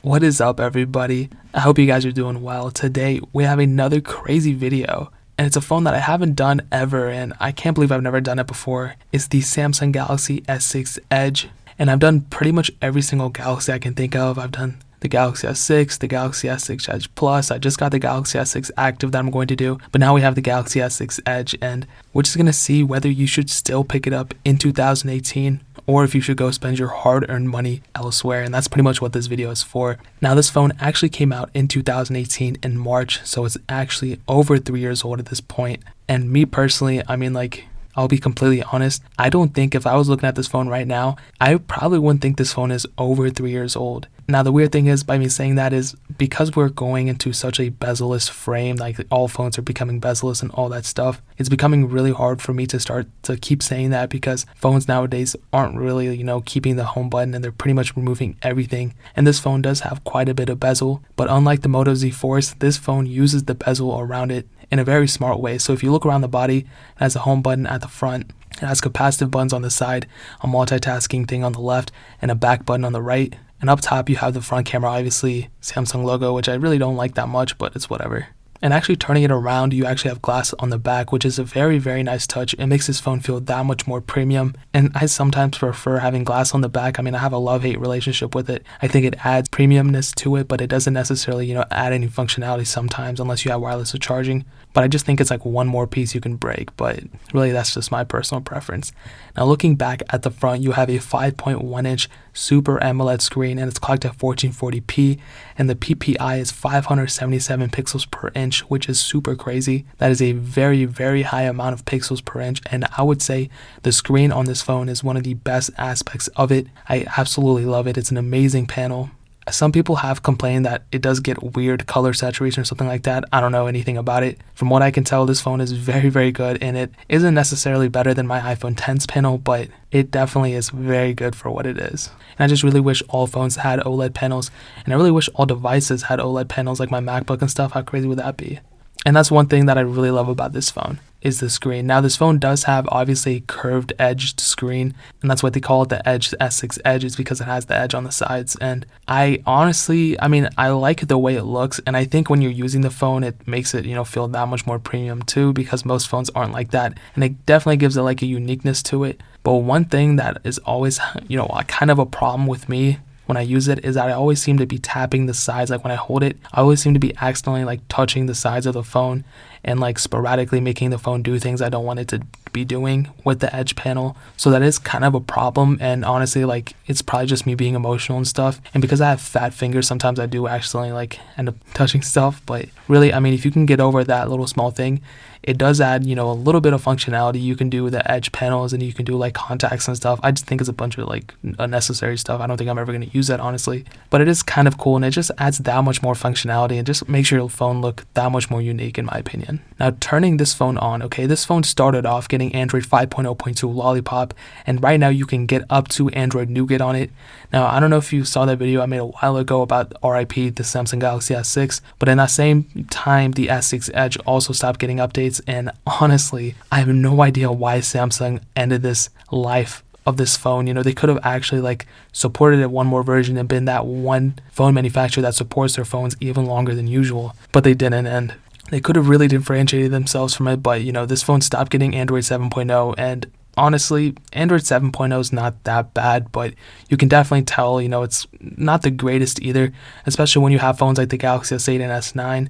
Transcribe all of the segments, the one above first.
What is up, everybody? I hope you guys are doing well. Today we have another crazy video, and it's a phone that I haven't done ever, and I can't believe I've never done it before. It's the Samsung Galaxy S6 Edge, and I've done pretty much every single Galaxy I can think of. I've done the Galaxy S6, the Galaxy S6 Edge Plus. I just got the Galaxy S6 Active that I'm going to do, but now we have the Galaxy S6 Edge, and we're just going to see whether you should still pick it up in 2018 or if you should go spend your hard-earned money elsewhere, and that's pretty much what this video is for. Now, this phone actually came out in 2018 in March, so it's actually over 3 years old at this point. And me personally, I'll be completely honest, I don't think if I was looking at this phone right now, I probably wouldn't think this phone is over 3 years old. Now, the weird thing is, by me saying that is because we're going into such a bezel-less frame, like all phones are becoming bezel-less and all that stuff, it's becoming really hard for me to start to keep saying that because phones nowadays aren't really, keeping the home button, and they're pretty much removing everything. And this phone does have quite a bit of bezel, but unlike the Moto Z Force, this phone uses the bezel around it in a very smart way. So if you look around the body, it has a home button at the front, it has capacitive buttons on the side, a multitasking thing on the left, and a back button on the right. And up top you have the front camera, obviously Samsung logo, which I really don't like that much, but it's whatever. And actually turning it around, you actually have glass on the back, which is a very, very nice touch. It makes this phone feel that much more premium. And I sometimes prefer having glass on the back. I have a love-hate relationship with it. I think it adds premiumness to it, but it doesn't necessarily, add any functionality sometimes unless you have wireless charging. But I just think it's like one more piece you can break, but really that's just my personal preference. Now, looking back at the front, you have a 5.1-inch Super AMOLED screen, and it's clocked at 1440p, and the PPI is 577 pixels per inch, which is super crazy. That is a very, very high amount of pixels per inch, and I would say the screen on this phone is one of the best aspects of it. I absolutely love it. It's an amazing panel. Some people have complained that it does get weird color saturation or something like that. I don't know anything about it. From what I can tell, this phone is very, very good, and it isn't necessarily better than my iPhone X's panel, but it definitely is very good for what it is. And I just really wish all phones had OLED panels, and I really wish all devices had OLED panels like my MacBook and stuff. How crazy would that be? And that's one thing that I really love about this phone, is the screen. Now, this phone does have obviously a curved edged screen, and that's what they call it, the Edge S6 Edge, is because it has the edge on the sides. And I honestly, I like the way it looks, and I think when you're using the phone, it makes it, feel that much more premium too, because most phones aren't like that, and it definitely gives it like a uniqueness to it. But one thing that is always, kind of a problem with me when I use it is that I always seem to be tapping the sides. Like when I hold it, I always seem to be accidentally like touching the sides of the phone and like sporadically making the phone do things I don't want it to be doing with the edge panel. So that is kind of a problem, and honestly, like, it's probably just me being emotional and stuff, and because I have fat fingers, sometimes I do accidentally like end up touching stuff. But really, if you can get over that little small thing, it does add, a little bit of functionality. You can do the edge panels, and you can do like contacts and stuff. I just think it's a bunch of like unnecessary stuff. I don't think I'm ever going to use that, honestly, but it is kind of cool, and it just adds that much more functionality and just makes your phone look that much more unique, in my opinion. Now, turning this phone on, okay, this phone started off getting Android 5.0.2 Lollipop, and right now you can get up to Android Nougat on it. Now, I don't know if you saw that video I made a while ago about RIP, the Samsung Galaxy S6, but in that same time, the S6 Edge also stopped getting updates, and honestly, I have no idea why Samsung ended this life of this phone. They could have actually like supported it one more version and been that one phone manufacturer that supports their phones even longer than usual, but they didn't, and they could have really differentiated themselves from it. But this phone stopped getting Android 7.0, and honestly, Android 7.0 is not that bad, but you can definitely tell, it's not the greatest either, especially when you have phones like the Galaxy S8 and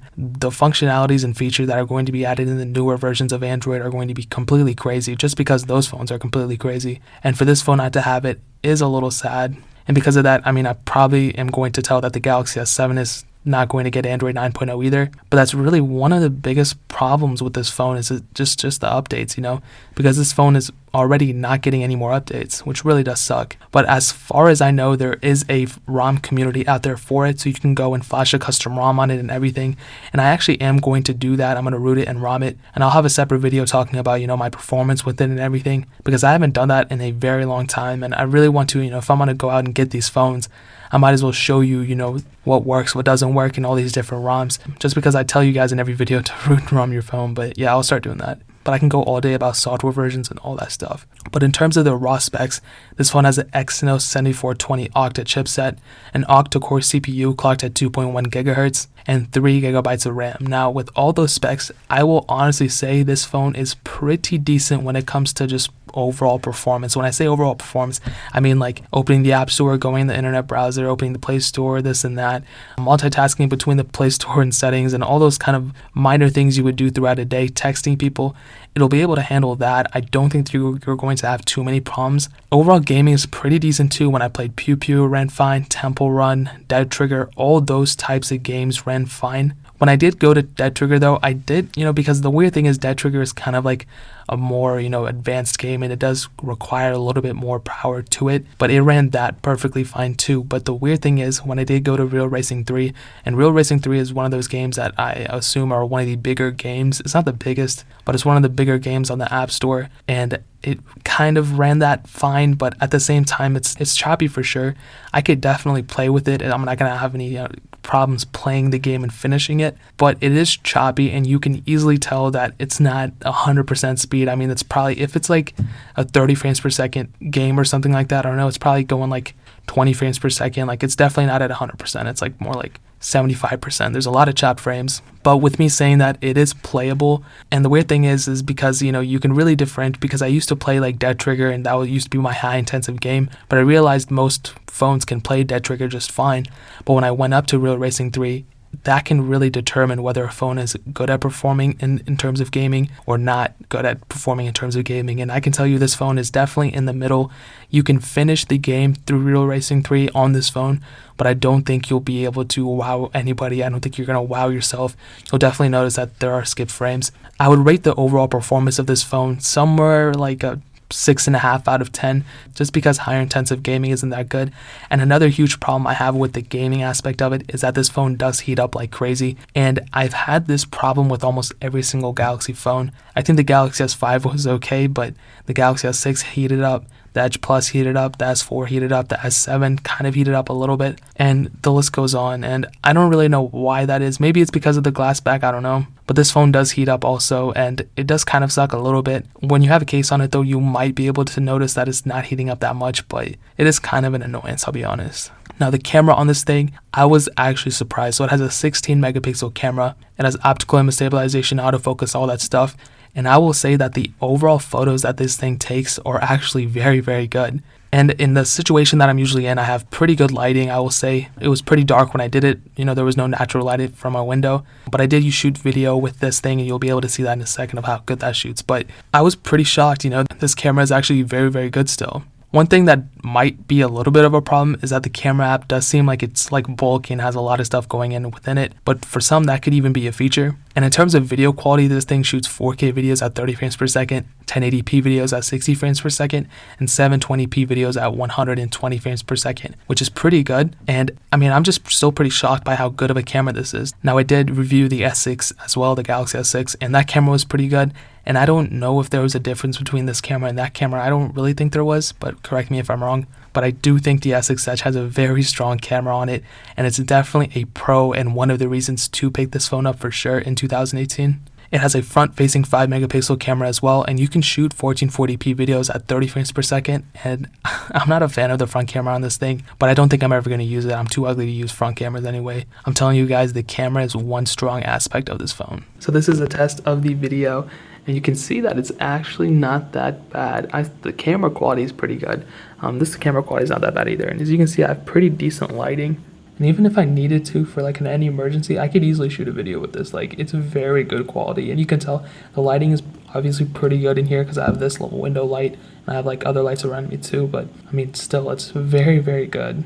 S9. The functionalities and features that are going to be added in the newer versions of Android are going to be completely crazy, just because those phones are completely crazy. And for this phone not to have it is a little sad. And because of that, I probably am going to tell that the Galaxy S7 is not going to get Android 9.0 either. But that's really one of the biggest problems with this phone, is just the updates, because this phone is already not getting any more updates, which really does suck. But as far as I know, there is a ROM community out there for it, so you can go and flash a custom ROM on it and everything. And I actually am going to do that. I'm going to root it and ROM it, and I'll have a separate video talking about, my performance with it and everything, because I haven't done that in a very long time, and I really want to, if I'm going to go out and get these phones, I might as well show you, what works, what doesn't work, and all these different ROMs, just because I tell you guys in every video to root and ROM your phone. But yeah, I'll start doing that. but I can go all day about software versions and all that stuff. But in terms of the raw specs, this phone has an Exynos 7420 octa chipset, an octa-core CPU clocked at 2.1 GHz, and 3 GB of RAM. Now, with all those specs, I will honestly say this phone is pretty decent when it comes to just overall performance. When I say overall performance, I mean like opening the App Store, going in the internet browser, opening the Play Store, this and that, multitasking between the Play Store and settings, and all those kind of minor things you would do throughout a day, texting people. It'll be able to handle that. I don't think you're going to have too many problems. Overall gaming is pretty decent too. When I played Pew Pew, ran fine. Temple Run, Dead Trigger, all those types of games ran fine. When I did go to Dead Trigger though, I did, because the weird thing is Dead Trigger is kind of like a more, advanced game, and it does require a little bit more power to it, but it ran that perfectly fine too. But the weird thing is when I did go to Real Racing 3, and Real Racing 3 is one of those games that I assume are one of the bigger games. It's not the biggest, but it's one of the bigger games on the App Store, and it kind of ran that fine, but at the same time, it's choppy for sure. I could definitely play with it, and I'm not gonna have any problems playing the game and finishing it, but it is choppy, and you can easily tell that it's not 100% speed. I mean, it's probably, if it's like a 30 frames per second game or something like that, I don't know, it's probably going like 20 frames per second. Like, it's definitely not at 100%. It's like more like 75%. There's a lot of chopped frames. But with me saying that, it is playable. And the weird thing is because, you can really differentiate, because I used to play like Dead Trigger, and that used to be my high intensive game, but I realized most phones can play Dead Trigger just fine. But when I went up to Real Racing 3, that can really determine whether a phone is good at performing in terms of gaming or not good at performing in terms of gaming. And I can tell you this phone is definitely in the middle. You can finish the game through Real Racing 3 on this phone, but I don't think you'll be able to wow anybody. I don't think you're going to wow yourself. You'll definitely notice that there are skipped frames. I would rate the overall performance of this phone somewhere like a 6.5 out of 10, just because higher intensive gaming isn't that good. And another huge problem I have with the gaming aspect of it is that this phone does heat up like crazy, and I've had this problem with almost every single Galaxy phone. I think the Galaxy S5 was okay, but the Galaxy S6 heated up, the Edge Plus heated up, the S4 heated up, the S7 kind of heated up a little bit, and the list goes on. And I don't really know why that is. Maybe it's because of the glass back, I don't know. But this phone does heat up also, and it does kind of suck a little bit. When you have a case on it though, you might be able to notice that it's not heating up that much, but it is kind of an annoyance, I'll be honest. Now, the camera on this thing, I was actually surprised. So it has a 16 megapixel camera. It has optical image stabilization, autofocus, all that stuff. And I will say that the overall photos that this thing takes are actually very, very good. And in the situation that I'm usually in, I have pretty good lighting. I will say it was pretty dark when I did it. There was no natural light from my window, but I did shoot video with this thing, and you'll be able to see that in a second of how good that shoots. But I was pretty shocked, this camera is actually very, very good still. One thing that might be a little bit of a problem is that the camera app does seem like it's like bulky and has a lot of stuff going in within it, but for some that could even be a feature. And in terms of video quality, this thing shoots 4K videos at 30 frames per second, 1080p videos at 60 frames per second, and 720p videos at 120 frames per second, which is pretty good. And I mean, I'm just still pretty shocked by how good of a camera this is. Now, I did review the S6 as well, the Galaxy S6, and that camera was pretty good. And I don't know if there was a difference between this camera and that camera. I don't really think there was, but correct me if I'm wrong. But I do think the S6 Edge has a very strong camera on it, and it's definitely a pro and one of the reasons to pick this phone up for sure in 2018. It has a front-facing 5 megapixel camera as well, and you can shoot 1440p videos at 30 frames per second. And I'm not a fan of the front camera on this thing, but I don't think I'm ever going to use it. I'm too ugly to use front cameras anyway. I'm telling you guys, the camera is one strong aspect of this phone. So this is a test of the video, and you can see that it's actually not that bad. The camera quality is pretty good. This camera quality is not that bad either. And as you can see, I have pretty decent lighting. And even if I needed to for like any emergency, I could easily shoot a video with this. Like, it's very good quality. And you can tell the lighting is obviously pretty good in here because I have this little window light. And I have like other lights around me too. But I mean, still, it's very, very good.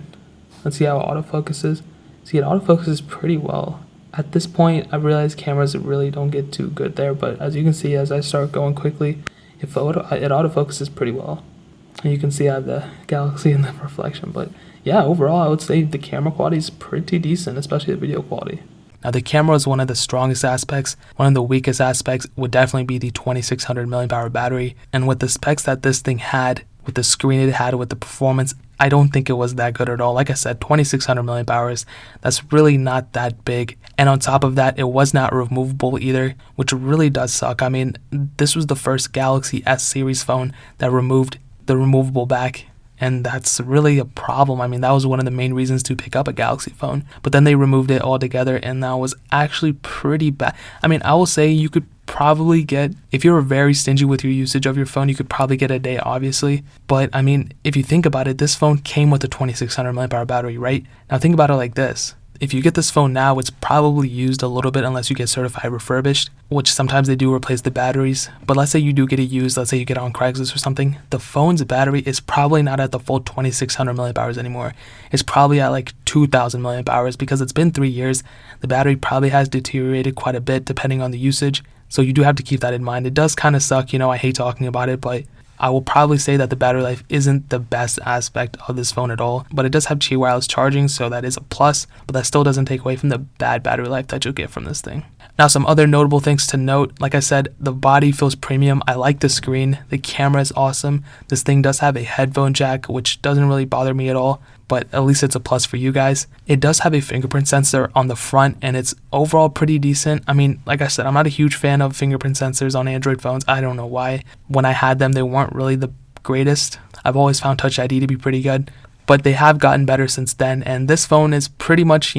Let's see how autofocus is. See, it autofocuses pretty well. At this point, I realize cameras really don't get too good there, but as you can see, as I start going quickly, it autofocuses pretty well. And you can see I have the Galaxy in the reflection, but yeah, overall, I would say the camera quality is pretty decent, especially the video quality. Now, the camera is one of the strongest aspects. One of the weakest aspects would definitely be the 2600 mAh battery. And with the specs that this thing had, with the screen it had, with the performance, I don't think it was that good at all. Like I said, 2600 milliamp hours, that's really not that big. And on top of that, it was not removable either, which really does suck. I mean, this was the first Galaxy S series phone that removed the removable back, and that's really a problem. I mean, that was one of the main reasons to pick up a Galaxy phone, but then they removed it altogether, and that was actually pretty bad. I mean, I will say you could probably get, if you're very stingy with your usage of your phone, you could probably get a day, obviously. But I mean, if you think about it, this phone came with a 2600 milliamp hour battery, right? Now think about it like this. If you get this phone now, it's probably used a little bit unless you get certified refurbished, which sometimes they do replace the batteries. But let's say you do get it used, let's say you get it on Craigslist or something, the phone's battery is probably not at the full 2600 milliamp hours anymore. It's probably at like 2000 milliamp hours because it's been 3 years. The battery probably has deteriorated quite a bit depending on the usage. So you do have to keep that in mind. It does kind of suck, I hate talking about it, but I will probably say that the battery life isn't the best aspect of this phone at all, but it does have Qi wireless charging, so that is a plus, but that still doesn't take away from the bad battery life that you'll get from this thing. Now, some other notable things to note, like I said, the body feels premium. I like the screen. The camera is awesome. This thing does have a headphone jack, which doesn't really bother me at all, but at least it's a plus for you guys. It does have a fingerprint sensor on the front, and it's overall pretty decent. I mean, like I said, I'm not a huge fan of fingerprint sensors on Android phones. I don't know why. When I had them, they weren't really the greatest. I've always found Touch ID to be pretty good, but they have gotten better since then, and this phone is pretty much,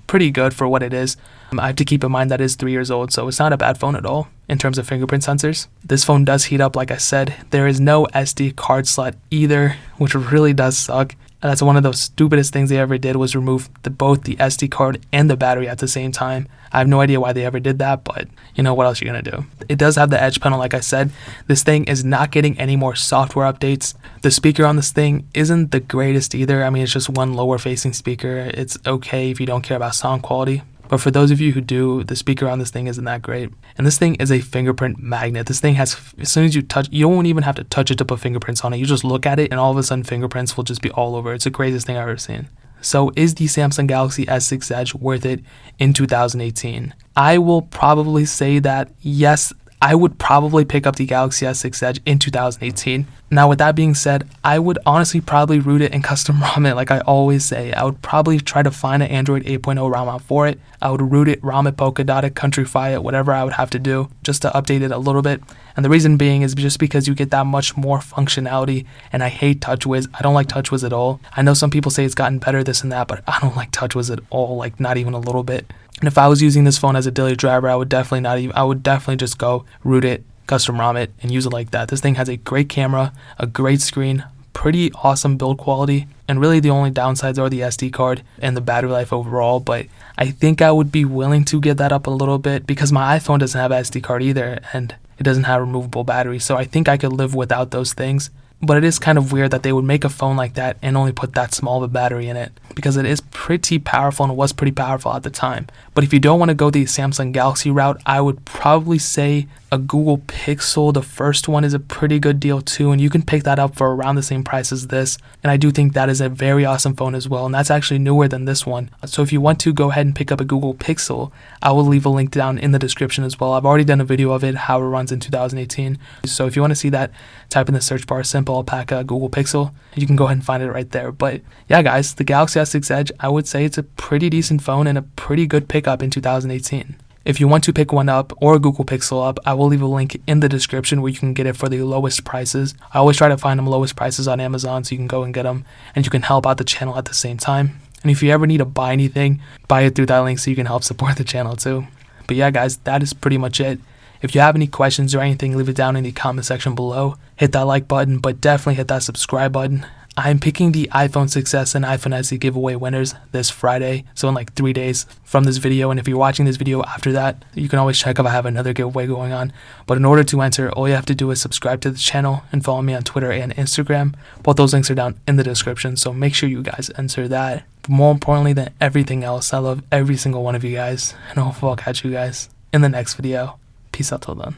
pretty good for what it is. I have to keep in mind that it's 3 years old, so it's not a bad phone at all in terms of fingerprint sensors. This phone does heat up, like I said. There is no SD card slot either, which really does suck. And that's one of the stupidest things they ever did, was remove both the SD card and the battery at the same time. I have no idea why they ever did that, but what else are you going to do? It does have the Edge panel, like I said. This thing is not getting any more software updates. The speaker on this thing isn't the greatest either. I mean, it's just one lower facing speaker. It's okay if you don't care about sound quality. But for those of you who do, the speaker on this thing isn't that great. And this thing is a fingerprint magnet. This thing has, as soon as you touch, you won't even have to touch it to put fingerprints on it. You just look at it and all of a sudden fingerprints will just be all over. It's the craziest thing I've ever seen. So is the Samsung Galaxy S6 Edge worth it in 2018? I will probably say that yes, I would probably pick up the Galaxy S6 Edge in 2018. Now, with that being said, I would honestly probably root it and custom ROM it like I always say. I would probably try to find an Android 8.0 ROM out for it. I would root it, ROM it, polka dot it, countrify it, whatever I would have to do just to update it a little bit. And the reason being is just because you get that much more functionality, and I hate TouchWiz. I don't like TouchWiz at all. I know some people say it's gotten better, this and that, but I don't like TouchWiz at all, like not even a little bit. And if I was using this phone as a daily driver, I would definitely just go root it, custom ROM it, and use it like that. This thing has a great camera, a great screen, pretty awesome build quality, and really the only downsides are the SD card and the battery life overall. But I think I would be willing to get that up a little bit because my iPhone doesn't have an SD card either, and it doesn't have removable battery, so I think I could live without those things. But it is kind of weird that they would make a phone like that and only put that small of a battery in it, because it is pretty powerful and it was pretty powerful at the time. But if you don't want to go the Samsung Galaxy route, I would probably say a Google Pixel. The first one is a pretty good deal too, and you can pick that up for around the same price as this. And I do think that is a very awesome phone as well, and that's actually newer than this one. So if you want to go ahead and pick up a Google Pixel, I will leave a link down in the description as well. I've already done a video of it, how it runs in 2018. So if you want to see that, type in the search bar, simple Alpaca Google Pixel, and you can go ahead and find it right there. But yeah, guys, the Galaxy S6 Edge, I would say it's a pretty decent phone and a pretty good pickup in 2018. If you want to pick one up or a Google Pixel up, I will leave a link in the description where you can get it for the lowest prices. I always try to find them lowest prices on Amazon, so you can go and get them, and you can help out the channel at the same time. And if you ever need to buy anything, buy it through that link so you can help support the channel too. But yeah, guys, that is pretty much it. If you have any questions or anything, leave it down in the comment section below. Hit that like button, but definitely hit that subscribe button. I'm picking the iPhone 6s and iPhone SE giveaway winners this Friday, so in like 3 days from this video. And if you're watching this video after that, you can always check if I have another giveaway going on. But in order to enter, all you have to do is subscribe to the channel and follow me on Twitter and Instagram. Both those links are down in the description, so make sure you guys enter that. But more importantly than everything else, I love every single one of you guys, and I'll catch you guys in the next video. Peace out till then.